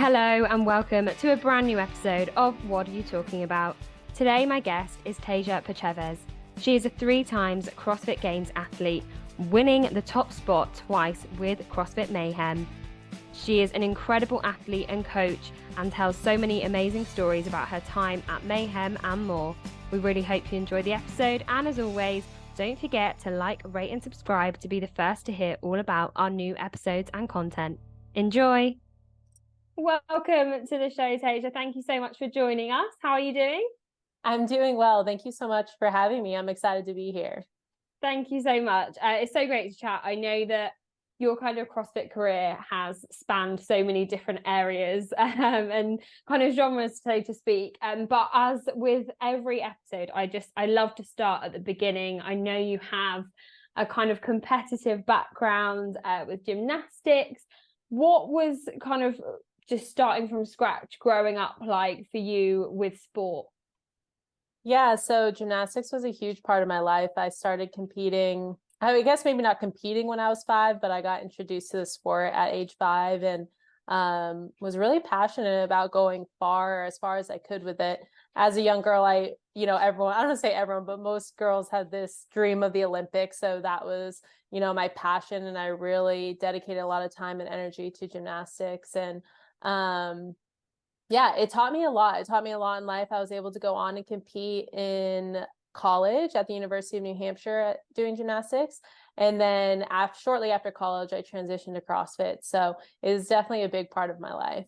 Hello and welcome to a brand new episode of What Are You Talking About? Today my guest is Tasia Percevez. She is a 3-time CrossFit Games athlete, winning the top spot twice with CrossFit Mayhem. She is an incredible athlete and coach and tells so many amazing stories about her time at Mayhem and more. We really hope you enjoy the episode, and as always, don't forget to like, rate and subscribe to be the first to hear all about our new episodes and content. Enjoy! Welcome to the show, Tasia. Thank you so much for joining us. How are you doing? I'm doing well. Thank you so much for having me. I'm excited to be here. Thank you so much. It's so great to chat. I know that your kind of CrossFit career has spanned so many different areas and kind of genres, so to speak. But as with every episode, I love to start at the beginning. I know you have a kind of competitive background with gymnastics. What was kind of just starting from scratch growing up like for you with sport? Yeah, so gymnastics was a huge part of my life. I started competing, I guess maybe not competing when I was 5, but I got introduced to the sport at age 5 and was really passionate about going as far as I could with it. As a young girl, everyone, I don't want to say everyone, but most girls had this dream of the Olympics. So that was, my passion. And I really dedicated a lot of time and energy to gymnastics. And it taught me a lot. It taught me a lot in life. I was able to go on and compete in college at the University of New Hampshire doing gymnastics. And then shortly after college, I transitioned to CrossFit. So it was definitely a big part of my life.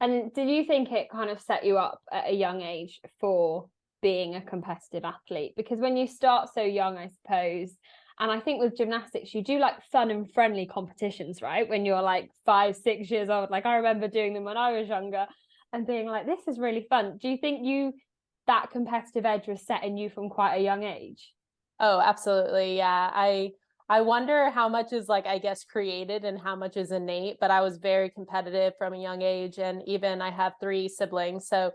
And did you think it kind of set you up at a young age for being a competitive athlete? Because when you start so young, I suppose, and I think with gymnastics, you do like fun and friendly competitions, right? When you're like 5, 6 years old, like I remember doing them when I was younger and being like, this is really fun. Do you think that competitive edge was set in you from quite a young age? Oh, absolutely. Yeah. I wonder how much is created and how much is innate, but I was very competitive from a young age. And even I have 3 siblings. So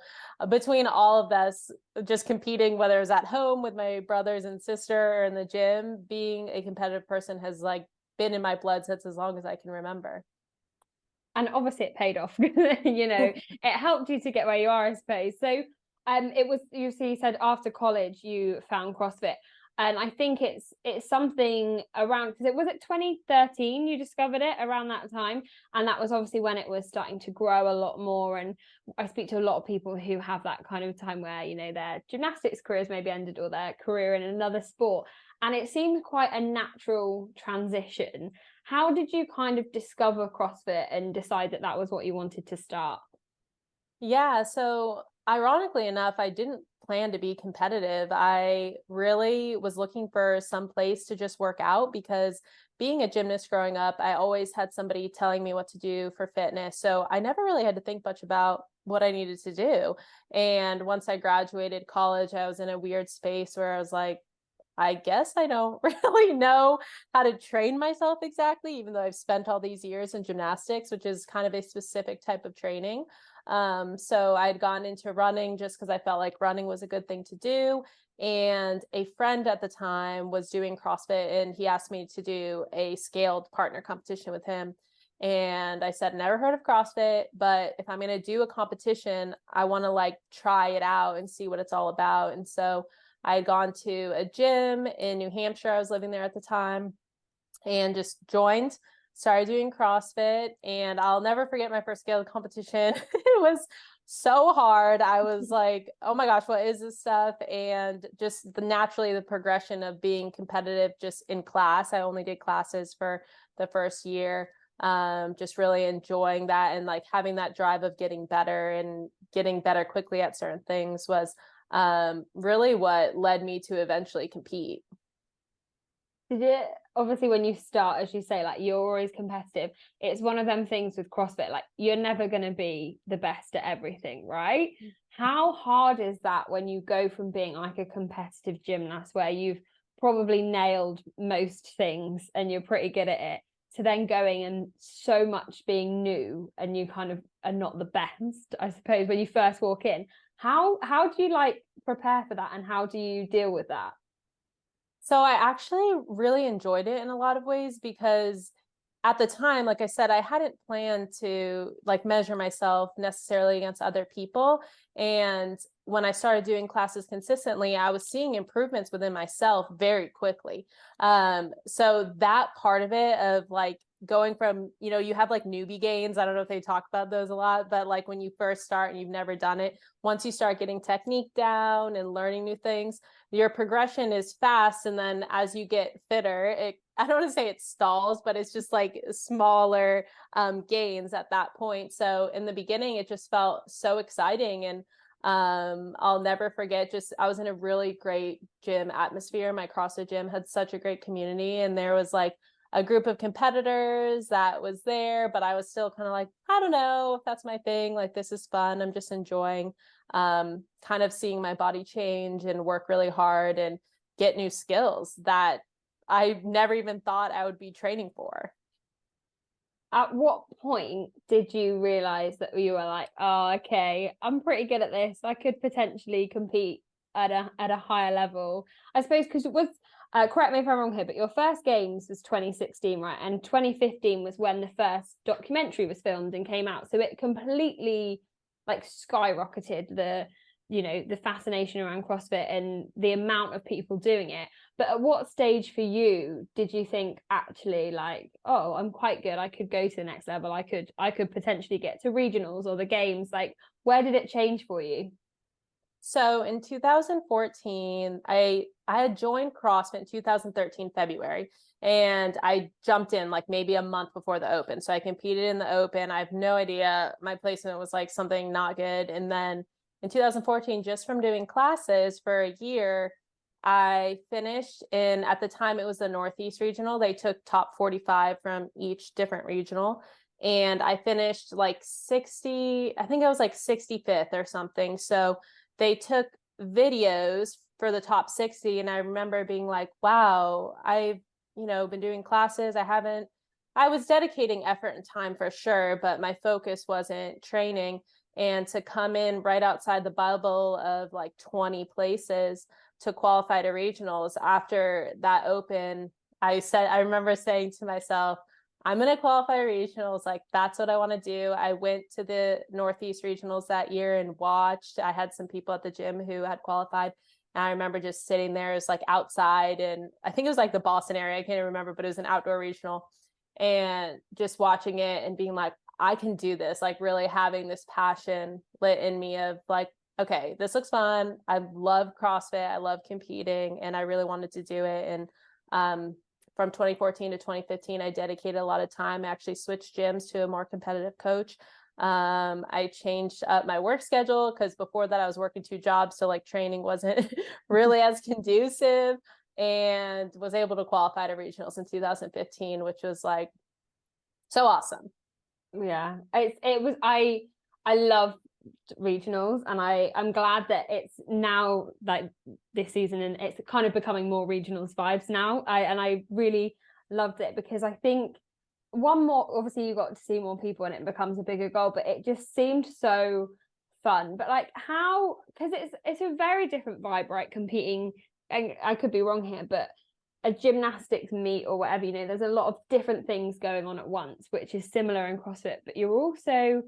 between all of us just competing, whether it was at home with my brothers and sister or in the gym, being a competitive person has been in my blood since as long as I can remember. And obviously it paid off, it helped you to get where you are, I suppose. So it was, you said after college you found CrossFit. And I think it's something around, because it was at 2013 you discovered it, around that time. And that was obviously when it was starting to grow a lot more. And I speak to a lot of people who have that kind of time where, their gymnastics careers maybe ended or their career in another sport. And it seemed quite a natural transition. How did you kind of discover CrossFit and decide that that was what you wanted to start? Yeah, so ironically enough, I didn't plan to be competitive. I really was looking for some place to just work out because being a gymnast growing up, I always had somebody telling me what to do for fitness. So I never really had to think much about what I needed to do. And once I graduated college, I was in a weird space where I was like, I guess I don't really know how to train myself exactly, even though I've spent all these years in gymnastics, which is kind of a specific type of training. So I'd gone into running just because I felt like running was a good thing to do. And a friend at the time was doing CrossFit and he asked me to do a scaled partner competition with him. And I said, never heard of CrossFit, but if I'm going to do a competition, I want to try it out and see what it's all about. And so I had gone to a gym in New Hampshire. I was living there at the time and just joined, started doing CrossFit. And I'll never forget my first scaled competition. It was so hard. I was like, oh my gosh, what is this stuff? And just naturally the progression of being competitive just in class. I only did classes for the first year. Just really enjoying that and having that drive of getting better and getting better quickly at certain things was really what led me to eventually compete. Did it, obviously when you start, as you say, you're always competitive, it's one of them things with CrossFit, you're never going to be the best at everything, right? How hard is that when you go from being a competitive gymnast where you've probably nailed most things and you're pretty good at it, to then going and so much being new and you kind of are not the best, I suppose, when you first walk in? How do you prepare for that and how do you deal with that? So I actually really enjoyed it in a lot of ways because at the time, like I said, I hadn't planned to like measure myself necessarily against other people. And when I started doing classes consistently, I was seeing improvements within myself very quickly. So that part of it of like going from, you have like newbie gains. I don't know if they talk about those a lot, but like when you first start and you've never done it, once you start getting technique down and learning new things, your progression is fast. And then as you get fitter, I don't want to say it stalls, but it's just like smaller gains at that point. So in the beginning, it just felt so exciting. And I'll never forget, I was in a really great gym atmosphere. My CrossFit gym had such a great community, and there was like a group of competitors that was there, but I was still kind of like, I don't know if that's my thing. Like, this is fun. I'm just enjoying kind of seeing my body change and work really hard and get new skills that I never even thought I would be training for. At what point did you realize that you were like, oh, okay, I'm pretty good at this. I could potentially compete at a higher level? I suppose because it was, correct me if I'm wrong here, but your first games was 2016, right? And 2015 was when the first documentary was filmed and came out. So it completely like skyrocketed the fascination around CrossFit and the amount of people doing it. But at what stage for you did you think actually like, oh, I'm quite good, I could go to the next level, I could potentially get to regionals or the games? Like, where did it change for you? So in 2014, I had joined CrossFit in 2013 February, and I jumped in like maybe a month before the Open. So I competed in the Open. I have no idea. My placement was like something not good. And then in 2014, just from doing classes for a year, I finished in, at the time it was the Northeast Regional. They took top 45 from each different regional. And I finished like 60, I think I was like 65th or something. So they took videos for the top 60. And I remember being like, wow, I've, been doing classes. I was dedicating effort and time for sure, but my focus wasn't training. And to come in right outside the bubble of like 20 places to qualify to regionals after that Open, I remember saying to myself, I'm going to qualify regionals. Like, that's what I want to do. I went to the Northeast regionals that year and watched. I had some people at the gym who had qualified. And I remember just sitting there as like outside, and I think it was like the Boston area. I can't remember, but it was an outdoor regional, and just watching it and being like, I can do this, like really having this passion lit in me of like, okay, this looks fun. I love CrossFit. I love competing, and I really wanted to do it. And from 2014 to 2015, I dedicated a lot of time. I actually switched gyms to a more competitive coach. I changed up my work schedule because before that I was working 2 jobs. So like training wasn't really as conducive, and was able to qualify to regionals in 2015, which was like so awesome. Yeah, I love regionals, and I'm glad that it's now like this season and it's kind of becoming more regionals vibes now. I really loved it because I think obviously you got to see more people and it becomes a bigger goal, but it just seemed so fun. But like because it's a very different vibe, right? Competing, and I could be wrong here, but a gymnastics meet or whatever, there's a lot of different things going on at once, which is similar in CrossFit, but you're also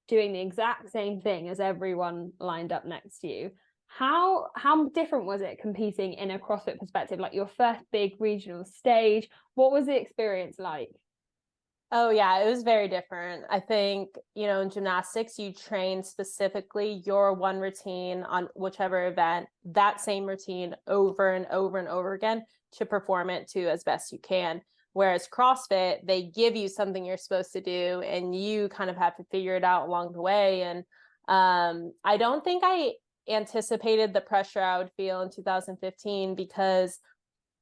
doing the exact same thing as everyone lined up next to you. How different was it competing in a CrossFit perspective, like your first big regional stage? What was the experience like? Oh yeah, it was very different. I think, in gymnastics, you train specifically your one routine on whichever event, that same routine over and over and over again to perform it to as best you can. Whereas CrossFit, they give you something you're supposed to do and you kind of have to figure it out along the way. And I don't think I anticipated the pressure I would feel in 2015, because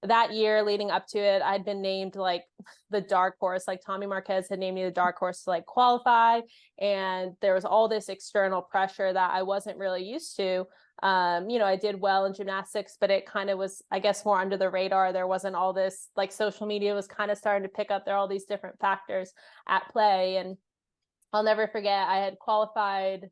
that year leading up to it, I'd been named like the dark horse. Like Tommy Marquez had named me the dark horse to like qualify. And there was all this external pressure that I wasn't really used to. I did well in gymnastics, but it kind of was, I guess, more under the radar. There wasn't all this, like social media was kind of starting to pick up. There are all these different factors at play. And I'll never forget, I had qualified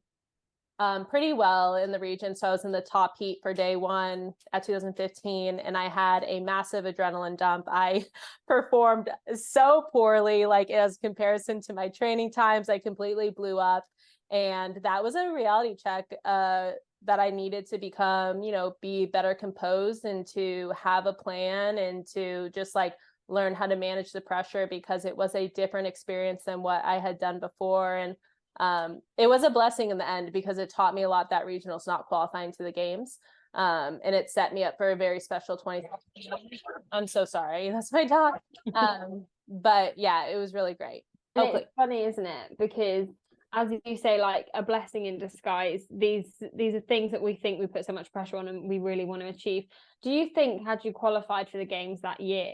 pretty well in the region. So I was in the top heat for day one at 2015, and I had a massive adrenaline dump. I performed so poorly, like as comparison to my training times, I completely blew up. And that was a reality check that I needed to become, be better composed and to have a plan and to just like learn how to manage the pressure, because it was a different experience than what I had done before. And it was a blessing in the end, because it taught me a lot that regionals not qualifying to the games. And it set me up for a very special 20. I'm so sorry. That's my dog. But yeah, it was really great. It's funny, isn't it? Because as you say, like a blessing in disguise, these are things that we think we put so much pressure on and we really want to achieve. Do you think, had you qualified for the games that year,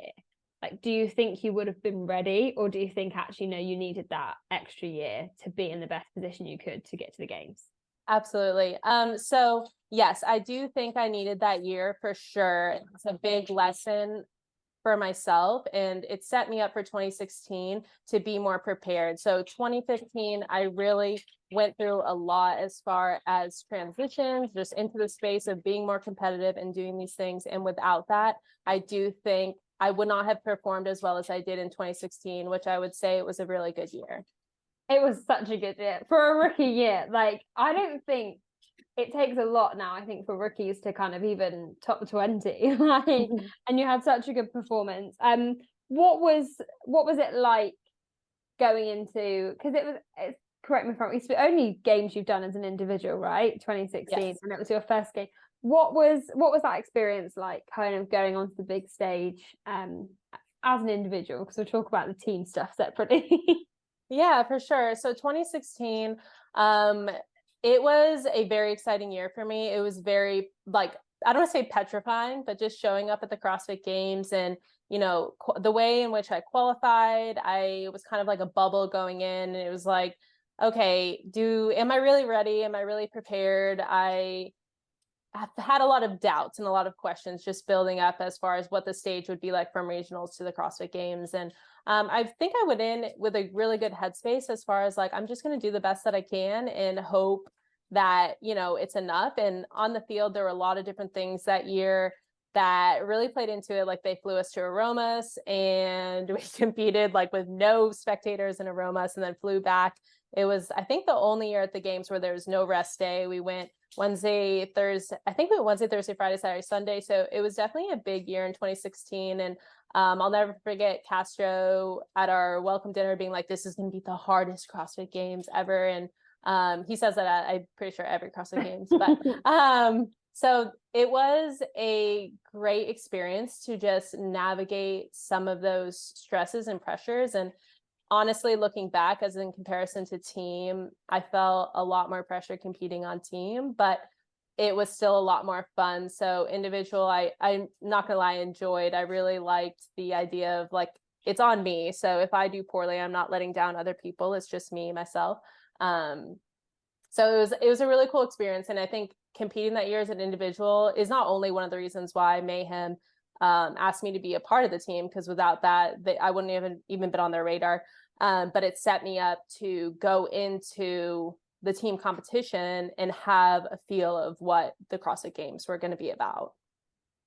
like, do you think you would have been ready, or do you think actually, no, you needed that extra year to be in the best position you could to get to the games? Absolutely. So yes, I do think I needed that year for sure. It's a big lesson for myself, and it set me up for 2016 to be more prepared. So 2015, I really went through a lot as far as transitions, just into the space of being more competitive and doing these things. And without that, I do think I would not have performed as well as I did in 2016, which I would say it was a really good year. It was such a good year for a rookie year. Like, I don't think it takes a lot now, I think, for rookies to kind of even top 20, like, and you had such a good performance. What was it like going into, because correct me if I'm wrong, it's the only games you've done as an individual, right? 2016, yes. And it was your first game. What was that experience like, kind of going onto the big stage as an individual? Because we'll talk about the team stuff separately. Yeah, for sure. So 2016, it was a very exciting year for me. It was very, like, I don't want to say petrifying, but just showing up at the CrossFit Games and, the way in which I qualified, I was kind of like a bubble going in, and it was like, okay, am I really ready? Am I really prepared? I've had a lot of doubts and a lot of questions just building up as far as what the stage would be like from regionals to the CrossFit Games. And I think I went in with a really good headspace as far as like, I'm just going to do the best that I can and hope that, it's enough. And on the field, there were a lot of different things that year that really played into it. Like, they flew us to Aromas and we competed like with no spectators in Aromas, and then flew back. It was, I think, the only year at the games where there was no rest day. We went Wednesday, Thursday, Friday, Saturday, Sunday. So it was definitely a big year in 2016. And I'll never forget Castro at our welcome dinner being like, this is going to be the hardest CrossFit Games ever. And he says that I'm pretty sure every CrossFit Games, but so it was a great experience to just navigate some of those stresses and pressures. And honestly, looking back, as in comparison to team, I felt a lot more pressure competing on team, but it was still a lot more fun. So individual, I'm not gonna lie, enjoyed. I really liked the idea of like, it's on me. So if I do poorly, I'm not letting down other people. It's just me, myself. So it was a really cool experience. And I think competing that year as an individual is not only one of the reasons why Mayhem asked me to be a part of the team, because without that, I wouldn't have even been on their radar. But it set me up to go into the team competition and have a feel of what the CrossFit Games were going to be about.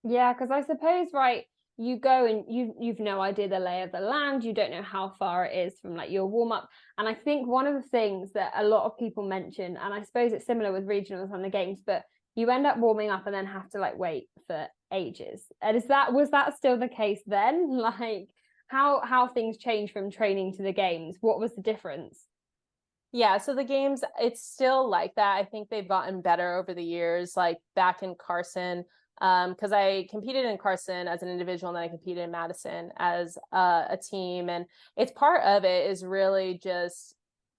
Yeah, because I suppose, right, you go and you've no idea the lay of the land. You don't know how far it is from like your warm up. And I think one of the things that a lot of people mention, and I suppose it's similar with regionals and the games, but you end up warming up and then have to like wait for ages. And was that still the case then? Like, how things change from training to the games? What was the difference? Yeah, so the games, it's still like that. I think they've gotten better over the years, like back in Carson, because I competed in Carson as an individual, and then I competed in Madison as a team. And it's part of it is really just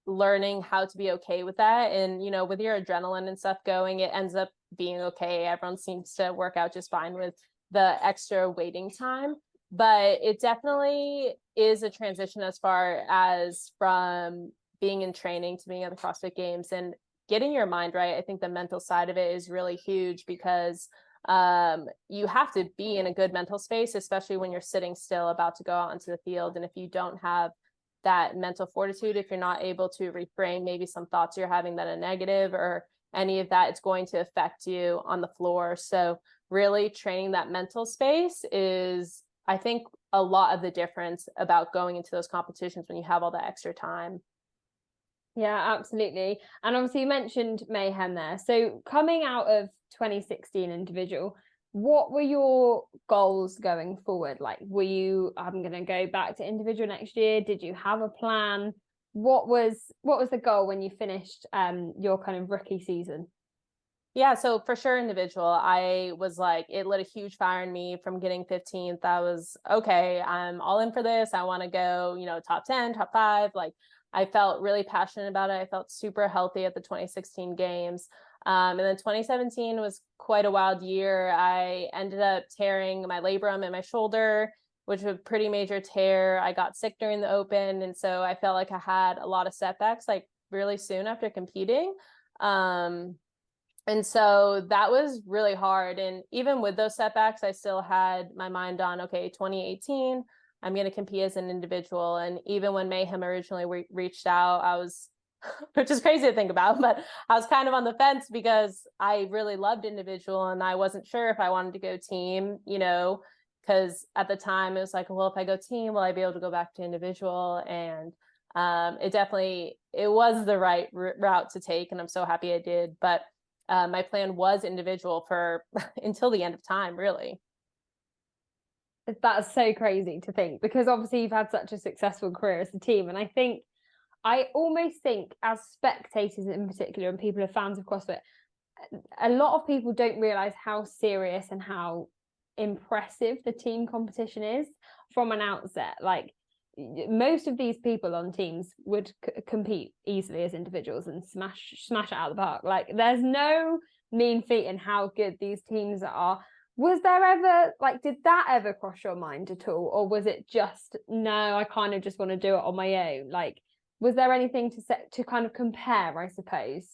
learning how to be okay with that. And, with your adrenaline and stuff going, it ends up being okay. Everyone seems to work out just fine with the extra waiting time. But it definitely is a transition as far as from being in training to being at the CrossFit Games and getting your mind right. I think the mental side of it is really huge, because you have to be in a good mental space, especially when you're sitting still about to go out onto the field. And if you don't have that mental fortitude, if you're not able to reframe maybe some thoughts you're having that are negative, or any of that, it's going to affect you on the floor. So really training that mental space is, I think, a lot of the difference about going into those competitions when you have all that extra time. Yeah, absolutely. And obviously you mentioned Mayhem there. So coming out of 2016 individual, what were your goals going forward? Like, were you, I'm going to go back to individual next year? Did you have a plan? What was the goal when you finished your kind of rookie season? Yeah, so for sure individual, I was like, it lit a huge fire in me from getting 15th. I was, okay, I'm all in for this. I want to go, top 10, top 5. Like, I felt really passionate about it. I felt super healthy at the 2016 games. And then 2017 was quite a wild year. I ended up tearing my labrum in my shoulder, which was a pretty major tear. I got sick during the open. And so I felt like I had a lot of setbacks, like really soon after competing. And so that was really hard. And even with those setbacks, I still had my mind on, okay, 2018, I'm going to compete as an individual. And even when Mayhem originally reached out, I was, which is crazy to think about, but I was kind of on the fence because I really loved individual and I wasn't sure if I wanted to go team, because at the time it was like, well, if I go team, will I be able to go back to individual? And it was the right route to take. And I'm so happy I did. But my plan was individual for until the end of time, really. That's so crazy to think, because obviously you've had such a successful career as a team. And I almost think as spectators in particular, and people are fans of CrossFit, a lot of people don't realize how serious and how impressive the team competition is from an outset. Like, most of these people on teams would compete easily as individuals and smash it out of the park. Like, there's no mean feat in how good these teams are. Was there ever, did that ever cross your mind at all? Or was it just, no, I kind of just want to do it on my own? Like, was there anything to kind of compare, I suppose?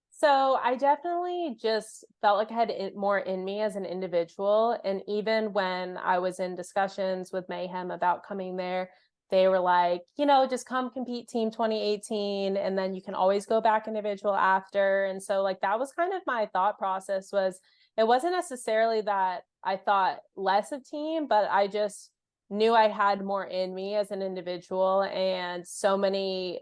So I definitely just felt like I had more in me as an individual. And even when I was in discussions with Mayhem about coming there, they were like, just come compete team 2018, and then you can always go back individual after. And so that was kind of my thought process. It wasn't necessarily that I thought less of team, but I just knew I had more in me as an individual and so many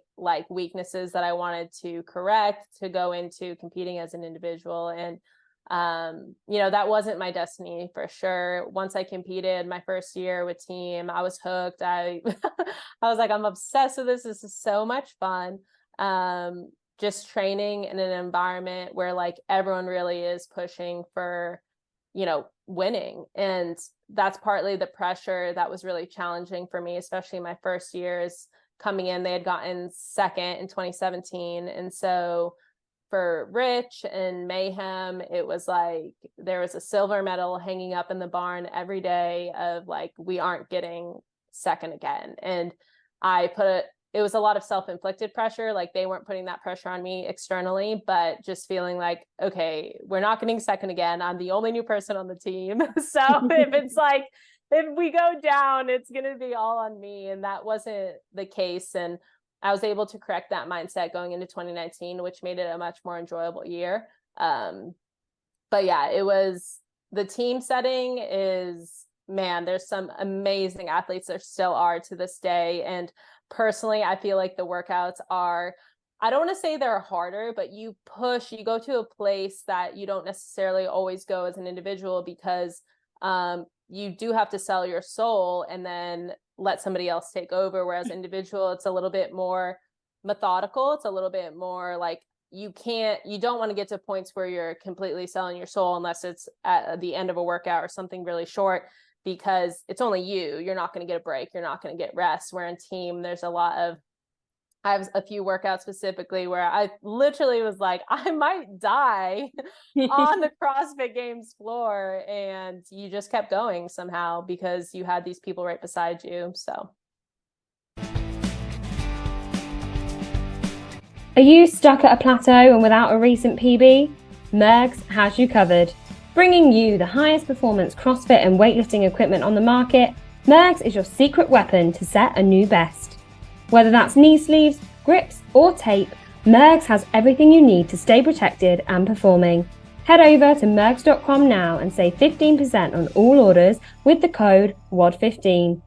weaknesses that I wanted to correct to go into competing as an individual. And, that wasn't my destiny for sure. Once I competed my first year with team, I was hooked. I was like, I'm obsessed with this. This is so much fun. Just training in an environment where everyone really is pushing for, winning. And that's partly the pressure that was really challenging for me, especially my first years coming in. They had gotten second in 2017. And so for Rich and Mayhem, it was there was a silver medal hanging up in the barn every day of we aren't getting second again. And it was a lot of self-inflicted pressure. They weren't putting that pressure on me externally, but just feeling okay, we're not getting second again. I'm the only new person on the team. So if it's if we go down, it's going to be all on me. And that wasn't the case. And I was able to correct that mindset going into 2019, which made it a much more enjoyable year. But yeah, the team setting is, man, there's some amazing athletes. There still are to this day. And personally, I feel like the workouts are, I don't want to say they're harder, but you go to a place that you don't necessarily always go as an individual, because you do have to sell your soul and then let somebody else take over. Whereas individual, it's a little bit more methodical. It's a little bit more you don't want to get to points where you're completely selling your soul unless it's at the end of a workout or something really short, because it's only you. You're not going to get a break. You're not going to get rest. Where in team, there's I have a few workouts specifically where I literally was I might die on the CrossFit Games floor. And you just kept going somehow because you had these people right beside you. So. Are you stuck at a plateau and without a recent PB? Mergs has you covered. Bringing you the highest performance CrossFit and weightlifting equipment on the market, Mergs is your secret weapon to set a new best. Whether that's knee sleeves, grips, or tape, Mergs has everything you need to stay protected and performing. Head over to mergs.com now and save 15% on all orders with the code WOD15.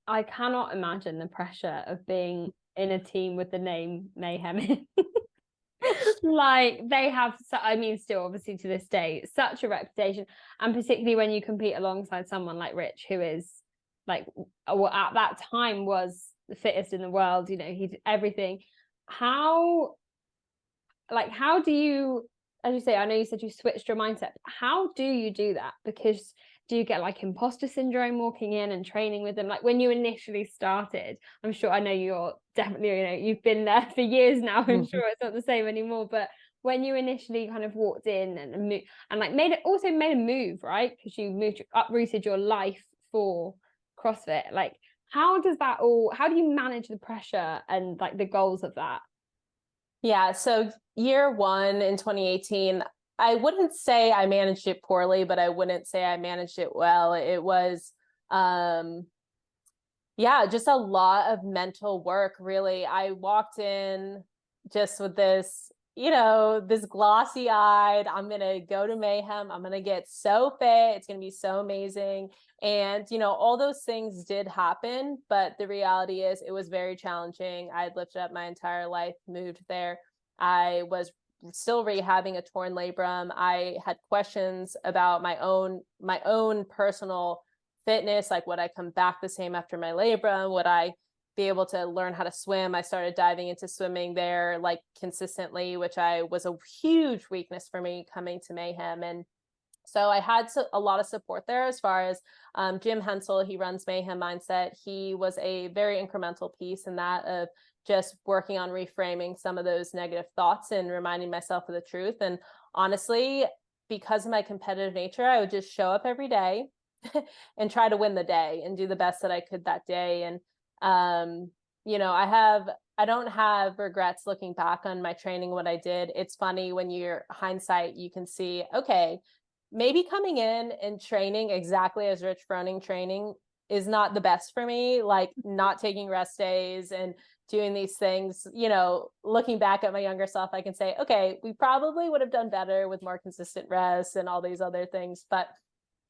I cannot imagine the pressure of being in a team with the name Mayhem in. Like, they have, still obviously to this day, such a reputation, and particularly when you compete alongside someone like Rich, who is like, at that time was the fittest in the world. He did everything. How do you, as you say, I know you said you switched your mindset. How do you do that? Because do you get like imposter syndrome walking in and training with them? Like when you initially started, I know you're definitely, you've been there for years now. I'm sure it's not the same anymore. But when you initially kind of walked in and made a move, right? Because you uprooted your life for CrossFit. Like, how do you manage the pressure and like the goals of that? Yeah. So year one in 2018, I wouldn't say I managed it poorly, but I wouldn't say I managed it well. It was, just a lot of mental work, really. I walked in just with this, this glossy eyed, I'm going to go to Mayhem. I'm going to get so fit. It's going to be so amazing. And, all those things did happen, but the reality is it was very challenging. I had lifted up my entire life, moved there. I was still rehabbing a torn labrum. I had questions about my own personal fitness. Like, would I come back the same after my labrum? Would I be able to learn how to swim? I started diving into swimming there like consistently, which was a huge weakness for me coming to Mayhem. And so I had a lot of support there as far as Jim Hensel. He runs Mayhem Mindset. He was a very incremental piece in that of just working on reframing some of those negative thoughts and reminding myself of the truth. And honestly, because of my competitive nature, I would just show up every day and try to win the day and do the best that I could that day. And, I don't have regrets looking back on my training, what I did. It's funny when you're hindsight, you can see, okay, maybe coming in and training exactly as Rich Froning training is not the best for me, like not taking rest days and doing these things. Looking back at my younger self, I can say, okay, we probably would have done better with more consistent rest and all these other things. But,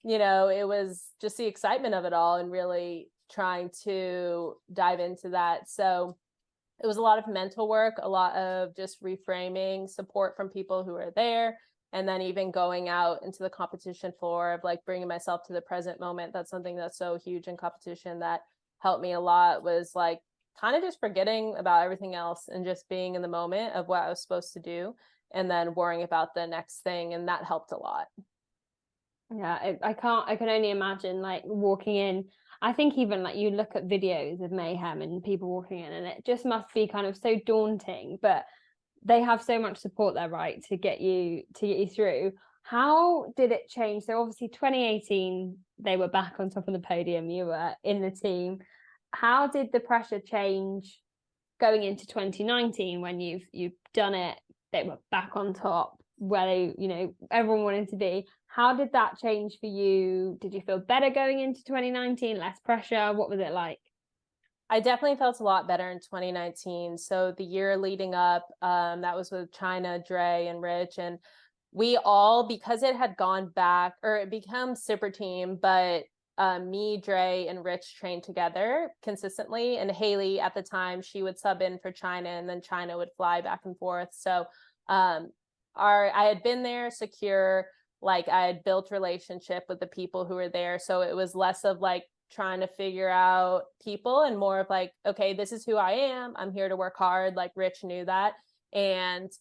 it was just the excitement of it all and really trying to dive into that. So it was a lot of mental work, a lot of just reframing, support from people who are there. And then even going out into the competition floor of like bringing myself to the present moment. That's something that's so huge in competition that helped me a lot, was like kind of just forgetting about everything else and just being in the moment of what I was supposed to do and then worrying about the next thing. And that helped a lot. Yeah, I can only imagine like walking in. I think even like you look at videos of Mayhem and people walking in and it just must be kind of so daunting, but they have so much support there, right, to get you through. How did it change? So obviously 2018, they were back on top of the podium. You were in the team. How did the pressure change going into 2019 when you've done it? They were back on top where they, everyone wanted to be. How did that change for you? Did you feel better going into 2019? Less pressure? What was it like? I definitely felt a lot better in 2019. So the year leading up, that was with China, Dre, and Rich. And we all, because it had gone back, or it became super team, but me, Dre, and Rich trained together consistently. And Hayley at the time, she would sub in for China, and then China would fly back and forth. So I had been there secure, like I had built relationship with the people who were there. So it was less of like trying to figure out people and more of like, okay, this is who I am. I'm here to work hard. Like Rich knew that. And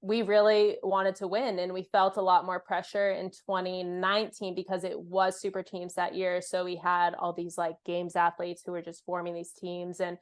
we really wanted to win, and we felt a lot more pressure in 2019 because it was super teams that year. So we had all these like games athletes who were just forming these teams. And,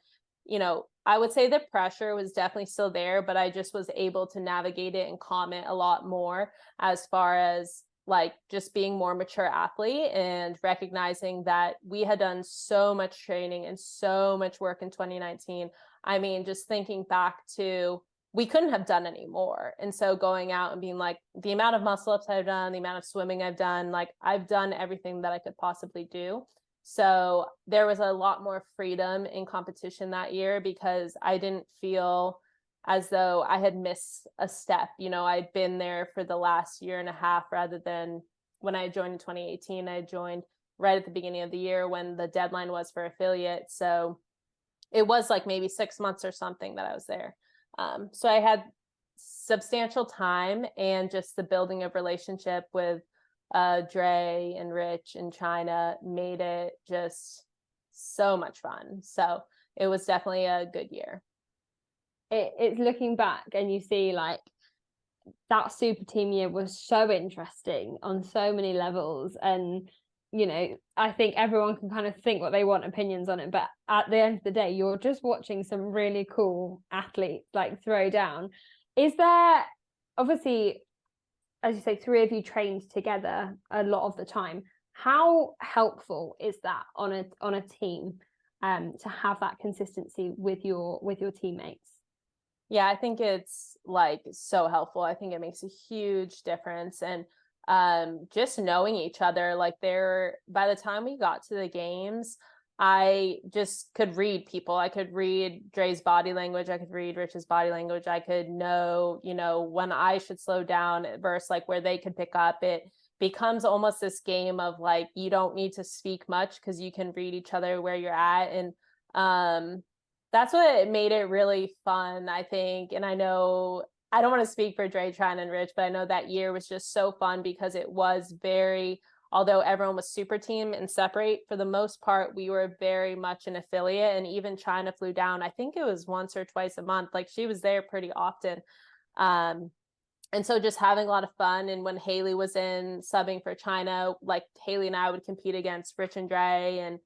I would say the pressure was definitely still there, but I just was able to navigate it and calm it a lot more as far as like just being more mature athlete and recognizing that we had done so much training and so much work in 2019. I mean, just thinking back to, we couldn't have done any more. And so going out and being like, the amount of muscle ups I've done, the amount of swimming I've done, like I've done everything that I could possibly do. So there was a lot more freedom in competition that year because I didn't feel as though I had missed a step. I'd been there for the last year and a half rather than when I joined in 2018. I joined right at the beginning of the year when the deadline was for affiliate. So it was like maybe 6 months or something that I was there. So I had substantial time, and just the building of relationship with Dre and Rich in China made it just so much fun. So it was definitely a good year. It's looking back and you see like that super team year was so interesting on so many levels, and I think everyone can kind of think what they want, opinions on it, but at the end of the day you're just watching some really cool athletes like throw down. Is there, obviously, as you say, 3 of you trained together a lot of the time, how helpful is that on a team to have that consistency with your teammates? Yeah, I think it's like so helpful. I think it makes a huge difference. And just knowing each other, like by the time we got to the games, I just could read people. I could read Dre's body language. I could read Rich's body language. I could know, when I should slow down versus like where they could pick up. It becomes almost this game of like, you don't need to speak much because you can read each other where you're at. And that's what made it really fun, I think. And I know I don't want to speak for Dre, Tran, and Rich, but I know that year was just so fun because it was although everyone was super team and separate, for the most part, we were very much an affiliate. And even China flew down, I think it was once or twice a month. Like she was there pretty often. And so just having a lot of fun. And when Hayley was in subbing for China, like Hayley and I would compete against Rich and Dre, and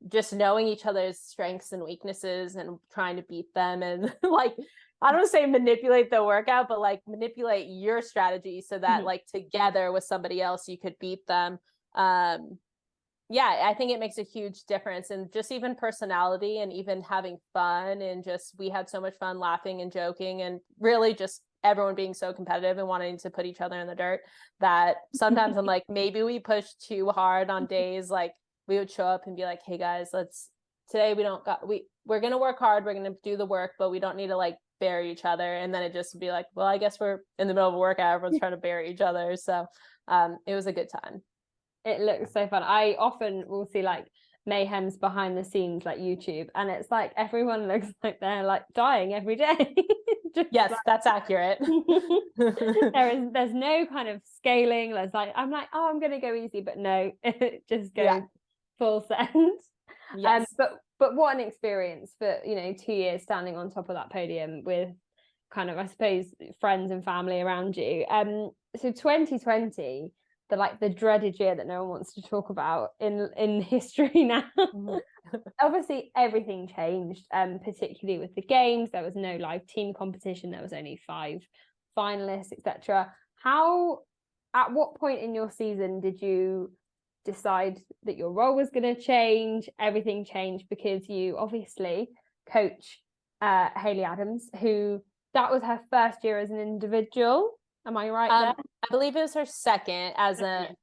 just knowing each other's strengths and weaknesses and trying to beat them. And like, I don't want to say manipulate the workout, but like manipulate your strategy so that like together with somebody else, you could beat them. Yeah, I think it makes a huge difference. And just even personality and even having fun, and just, we had so much fun laughing and joking, and really just everyone being so competitive and wanting to put each other in the dirt that sometimes I'm like, maybe we push too hard on days. Like we would show up and be like, hey guys, today we're going to work hard. We're going to do the work, but we don't need to like bury each other. And then it just would be like, well, I guess we're in the middle of a workout. Everyone's trying to bury each other. So it was a good time. It looks so fun. I often will see like Mayhem's behind the scenes, like YouTube, and it's like everyone looks like they're like dying every day. Yes, like, that's accurate. There's no kind of scaling. There's like, I'm like, oh, I'm gonna go easy, but no, it just goes full send. Yes. But what an experience for 2 years standing on top of that podium with kind of, I suppose, friends and family around you. So 2020, the dreaded year that no one wants to talk about in history now. Obviously everything changed, particularly with the games. There was no live team competition. There was only 5 finalists, etc. At what point in your season did you decide that your role was going to change? Everything changed because you obviously coach Hayley Adams, who that was her first year as an individual. Am I right there? I believe it was her second as an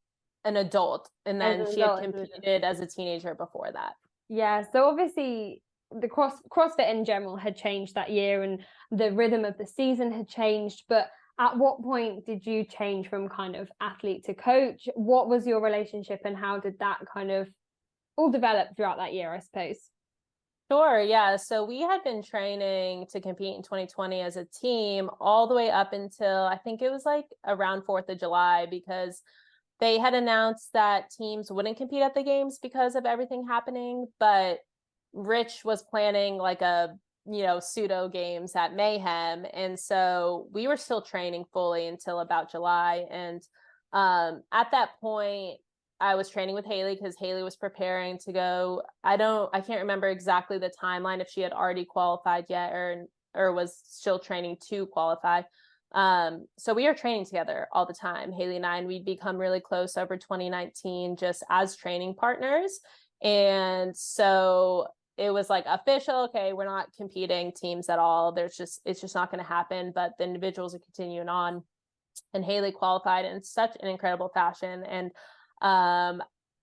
adult, and then she had competed as a teenager before that. Yeah, so obviously the CrossFit in general had changed that year, and the rhythm of the season had changed. But at what point did you change from kind of athlete to coach? What was your relationship, and how did that kind of all develop throughout that year, I suppose? Sure. Yeah. So we had been training to compete in 2020 as a team all the way up until I think it was like around 4th of July, because they had announced that teams wouldn't compete at the games because of everything happening. But Rich was planning like a, pseudo games at Mayhem. And so we were still training fully until about July. And at that point, I was training with Hayley because Hayley was preparing to go. I can't remember exactly the timeline, if she had already qualified yet or was still training to qualify. So we are training together all the time, Hayley and I, and we'd become really close over 2019 just as training partners. And so it was like official, okay, we're not competing teams at all. It's just not going to happen, but the individuals are continuing on. And Hayley qualified in such an incredible fashion. And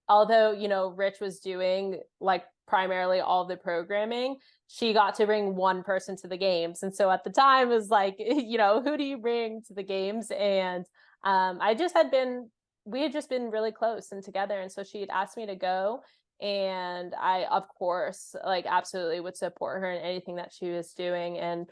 although, Rich was doing like primarily all the programming, she got to bring one person to the games. And so at the time it was like, who do you bring to the games? And we had just been really close and together. And so she had asked me to go. And I, of course, like absolutely would support her in anything that she was doing. And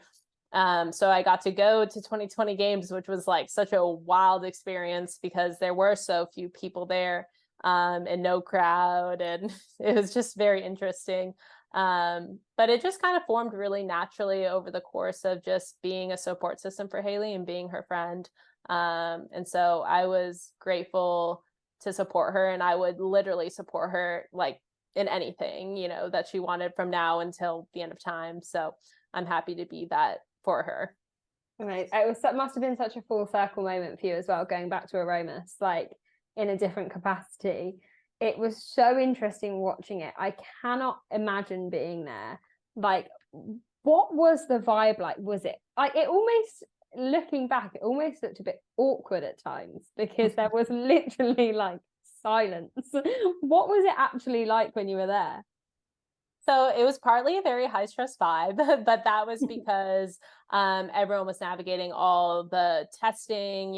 so I got to go to 2020 games, which was like such a wild experience because there were so few people there, and no crowd. And it was just very interesting. But it just kind of formed really naturally over the course of just being a support system for Hayley and being her friend. And so I was grateful to support her, and I would literally support her like in anything, that she wanted from now until the end of time. So I'm happy to be that for her. Right. Must have been such a full circle moment for you as well, going back to Aromas, like in a different capacity. It was so interesting watching it. I cannot imagine being there. Like, what was the vibe like? Was it like, it almost, looking back, it almost looked a bit awkward at times because there was literally like silence. What was it actually like when you were there? So it was partly a very high stress vibe, but that was because everyone was navigating all the testing,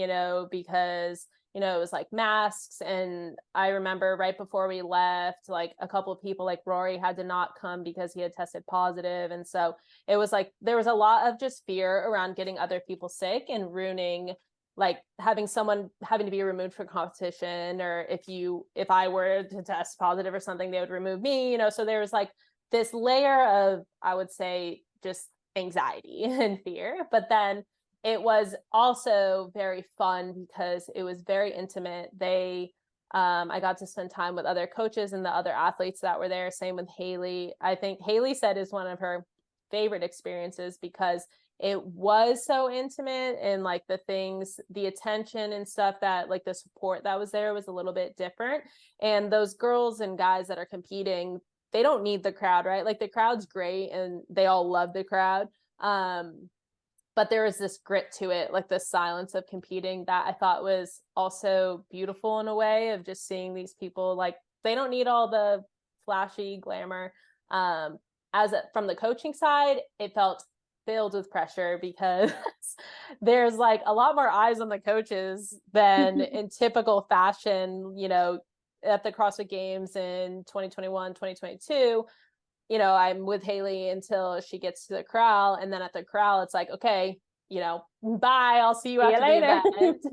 because it was like masks. And I remember right before we left, like a couple of people like Rory had to not come because he had tested positive. And so it was like there was a lot of just fear around getting other people sick and ruining, like having someone having to be removed for competition, or if I were to test positive or something, they would remove me, so there was like this layer of, I would say, just anxiety and fear. But then it was also very fun because it was very intimate. I got to spend time with other coaches and the other athletes that were there. Same with Hayley. I think Hayley said is one of her favorite experiences because it was so intimate, and like the attention and stuff, that like the support that was there was a little bit different. And those girls and guys that are competing, they don't need the crowd, right? Like the crowd's great and they all love the crowd. But there was this grit to it, like the silence of competing, that I thought was also beautiful in a way of just seeing these people, like they don't need all the flashy glamour. From the coaching side, it felt filled with pressure because there's like a lot more eyes on the coaches than in typical fashion, at the CrossFit Games in 2021, 2022, I'm with Hayley until she gets to the corral. And then at the corral, it's like, okay, bye, I'll see you after the event.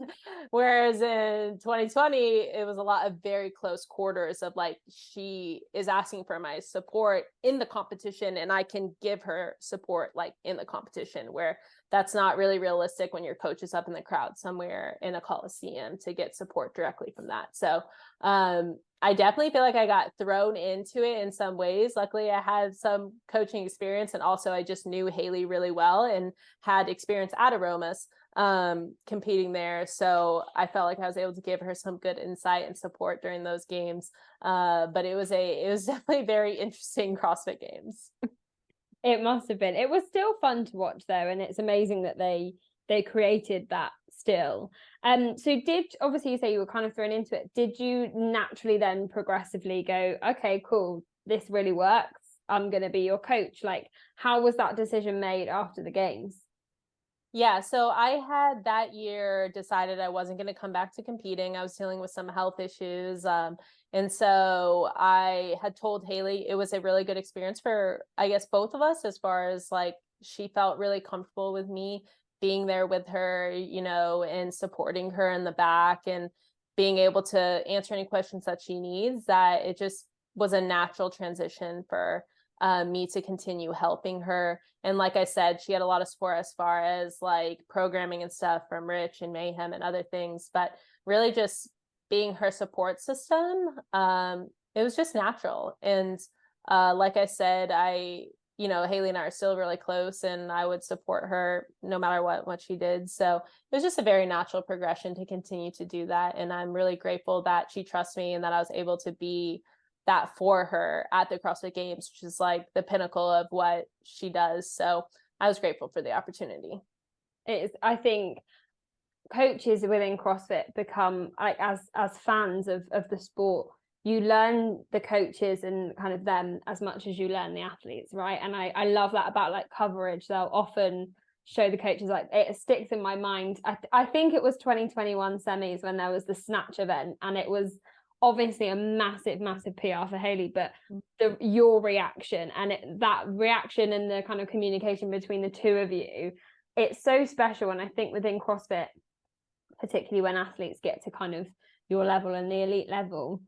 Whereas in 2020, it was a lot of very close quarters of like, she is asking for my support in the competition and I can give her support like in the competition, where that's not really realistic when your coach is up in the crowd somewhere in a coliseum to get support directly from that. So I definitely feel like I got thrown into it in some ways. Luckily, I had some coaching experience, and also I just knew Hayley really well and had experience at Aromas competing there. So I felt like I was able to give her some good insight and support during those games. But it was definitely very interesting CrossFit Games. It must have been. It was still fun to watch though, and it's amazing that they created that still. So obviously you say you were kind of thrown into it. Did you naturally then progressively go, okay, cool, this really works, I'm going to be your coach? Like, how was that decision made after the games? Yeah, so I had that year decided I wasn't going to come back to competing. I was dealing with some health issues. And so I had told Hayley it was a really good experience for, I guess, both of us, as far as like, she felt really comfortable with me being there with her, and supporting her in the back and being able to answer any questions that she needs, that it just was a natural transition for me to continue helping her. And like I said, she had a lot of support as far as like programming and stuff from Rich and Mayhem and other things, but really just being her support system, it was just natural. And like I said, Hayley and I are still really close, and I would support her no matter what she did. So it was just a very natural progression to continue to do that. And I'm really grateful that she trusts me and that I was able to be that for her at the CrossFit Games, which is like the pinnacle of what she does. So I was grateful for the opportunity. I think coaches within CrossFit become, like, as fans of the sport, you learn the coaches and kind of them as much as you learn the athletes, right? And I love that about like coverage. They'll often show the coaches, like it sticks in my mind. I think it was 2021 semis when there was the snatch event, and it was obviously a massive PR for Hayley, but your reaction and that reaction and the kind of communication between the two of you, it's so special. And I think within CrossFit, particularly when athletes get to kind of your level and the elite level,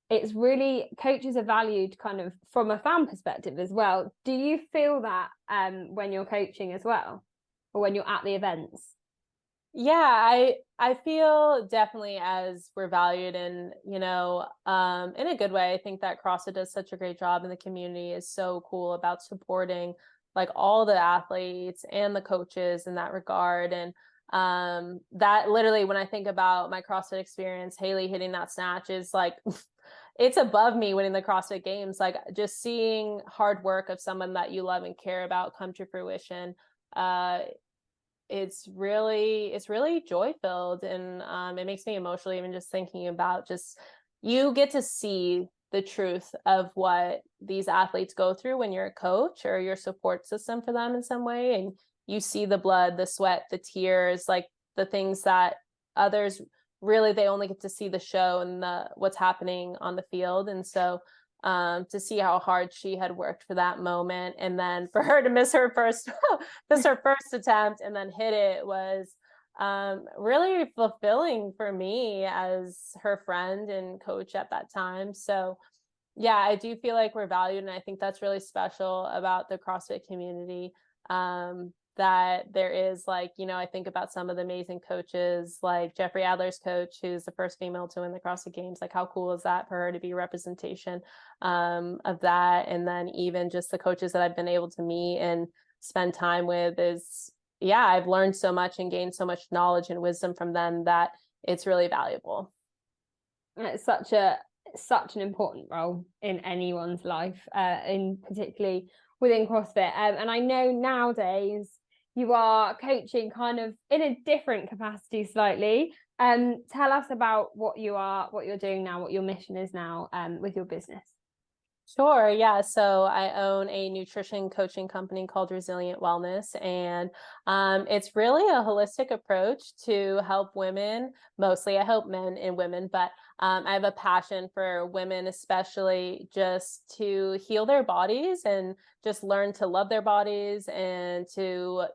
it's really, coaches are valued kind of from a fan perspective as well. Do you feel that when you're coaching as well, or when you're at the events? Yeah, I feel definitely as we're valued, and in a good way. I think that CrossFit does such a great job, and the community is so cool about supporting like all the athletes and the coaches in that regard. And that literally, when I think about my CrossFit experience, Hayley hitting that snatch is like it's above me winning the CrossFit Games. Like just seeing hard work of someone that you love and care about come to fruition. It's really joy filled, and it makes me emotional even just thinking about just, you get to see the truth of what these athletes go through when you're a coach or your support system for them in some way, and you see the blood, the sweat, the tears, like the things that others really, they only get to see the show and what's happening on the field. And so to see how hard she had worked for that moment, and then for her to miss her first attempt and then hit it was really fulfilling for me as her friend and coach at that time. So yeah, I do feel like we're valued, and I think that's really special about the CrossFit community. That there is, like, I think about some of the amazing coaches, like Jeffrey Adler's coach, who's the first female to win the CrossFit Games. Like, how cool is that for her to be a representation of that? And then even just the coaches that I've been able to meet and spend time with is, yeah, I've learned so much and gained so much knowledge and wisdom from them that it's really valuable. It's such an important role in anyone's life, in particularly within CrossFit. And I know nowadays you are coaching kind of in a different capacity slightly. Tell us about what you're doing now, what your mission is now with your business. Sure. Yeah. So I own a nutrition coaching company called Resilient Wellness, and it's really a holistic approach to help women. Mostly, I help men and women, but I have a passion for women, especially just to heal their bodies and just learn to love their bodies and to,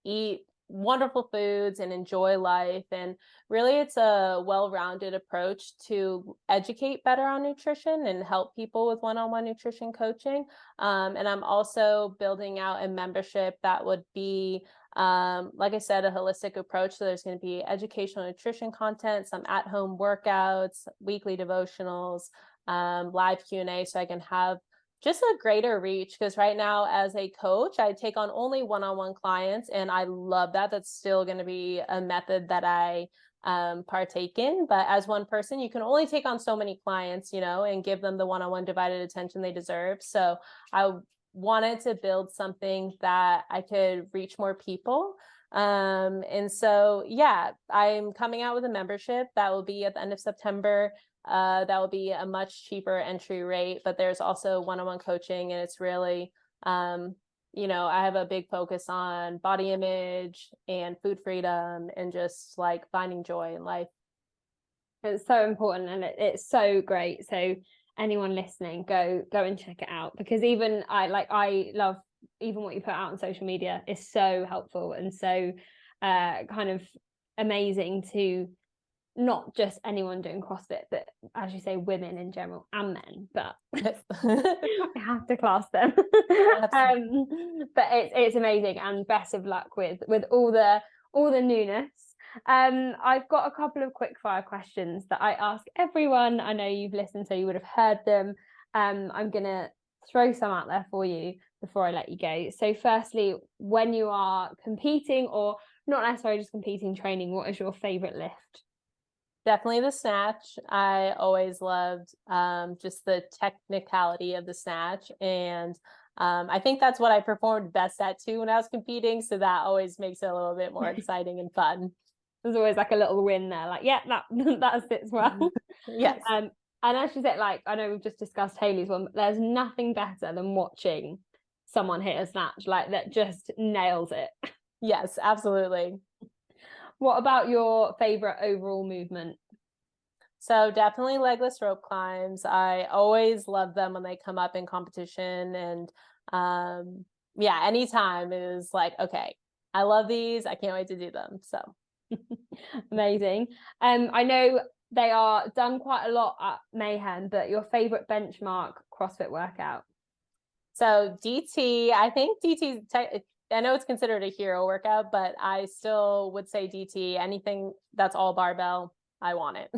eat wonderful foods and enjoy life. And really, it's a well-rounded approach to educate better on nutrition and help people with one-on-one nutrition coaching. And I'm also building out a membership that would be, like I said, a holistic approach. So there's going to be educational nutrition content, some at-home workouts, weekly devotionals, live Q&A, so I can have just a greater reach. Because right now, as a coach, I take on only one-on-one clients, and I love that. That's still going to be a method that I partake in. But as one person, you can only take on so many clients, and give them the one-on-one divided attention they deserve. So I wanted to build something that I could reach more people. And so, yeah, I'm coming out with a membership that will be at the end of September. That will be a much cheaper entry rate, but there's also one-on-one coaching, and it's really, I have a big focus on body image and food freedom and just like finding joy in life. It's so important, and it's so great. So anyone listening, go and check it out, because even I love even what you put out on social media is so helpful and so kind of amazing to not just anyone doing CrossFit, but as you say, women in general and men, but I have to class them. But it's amazing, and best of luck with all the newness. I've got a couple of quick fire questions that I ask everyone. I know you've listened, so you would have heard them. I'm gonna throw some out there for you before I let you go. So firstly, when you are competing, or not necessarily just competing, training, what is your favorite lift? Definitely the snatch. I always loved just the technicality of the snatch. And I think that's what I performed best at too when I was competing. So that always makes it a little bit more exciting and fun. There's always like a little win there, like, yeah, that sits well. Yes. And as you said, like, I know we've just discussed Hayley's one, but there's nothing better than watching someone hit a snatch like that just nails it. Yes, absolutely. What about your favorite overall movement? So definitely legless rope climbs. I always love them when they come up in competition. And yeah, anytime it was like, okay, I love these. I can't wait to do them. So Amazing. I know they are done quite a lot at Mayhem, but your favorite benchmark CrossFit workout? So DT, I think DT, I know it's considered a hero workout, but I still would say DT. Anything that's all barbell, I want it.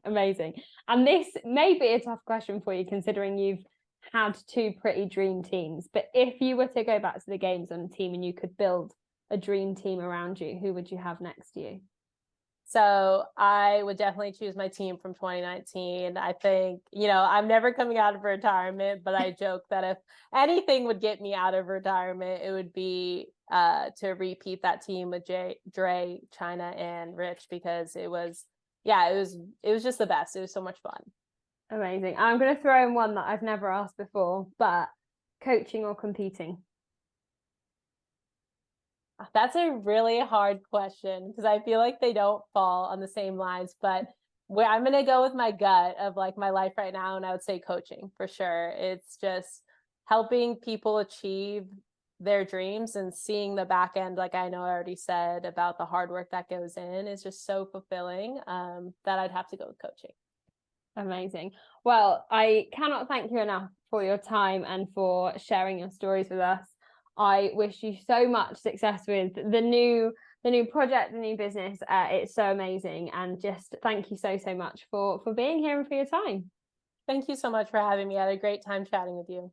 Amazing. And this may be a tough question for you, considering you've had two pretty dream teams. But if you were to go back to the games on a team and you could build a dream team around you, who would you have next to you? So I would definitely choose my team from 2019. I think, I'm never coming out of retirement, but I joke that if anything would get me out of retirement, it would be to repeat that team with Dre, China, and Rich, because it was just the best. It was so much fun. Amazing. I'm going to throw in one that I've never asked before, but coaching or competing? That's a really hard question because I feel like they don't fall on the same lines, but where I'm going to go with my gut of like my life right now, and I would say coaching for sure. It's just helping people achieve their dreams and seeing the back end, like I know I already said about the hard work that goes in, is just so fulfilling that I'd have to go with coaching. Amazing. Well, I cannot thank you enough for your time and for sharing your stories with us. I wish you so much success with the new project, the new business. It's so amazing, and just thank you so much for being here and for your time. Thank you so much for having me. I had a great time chatting with you.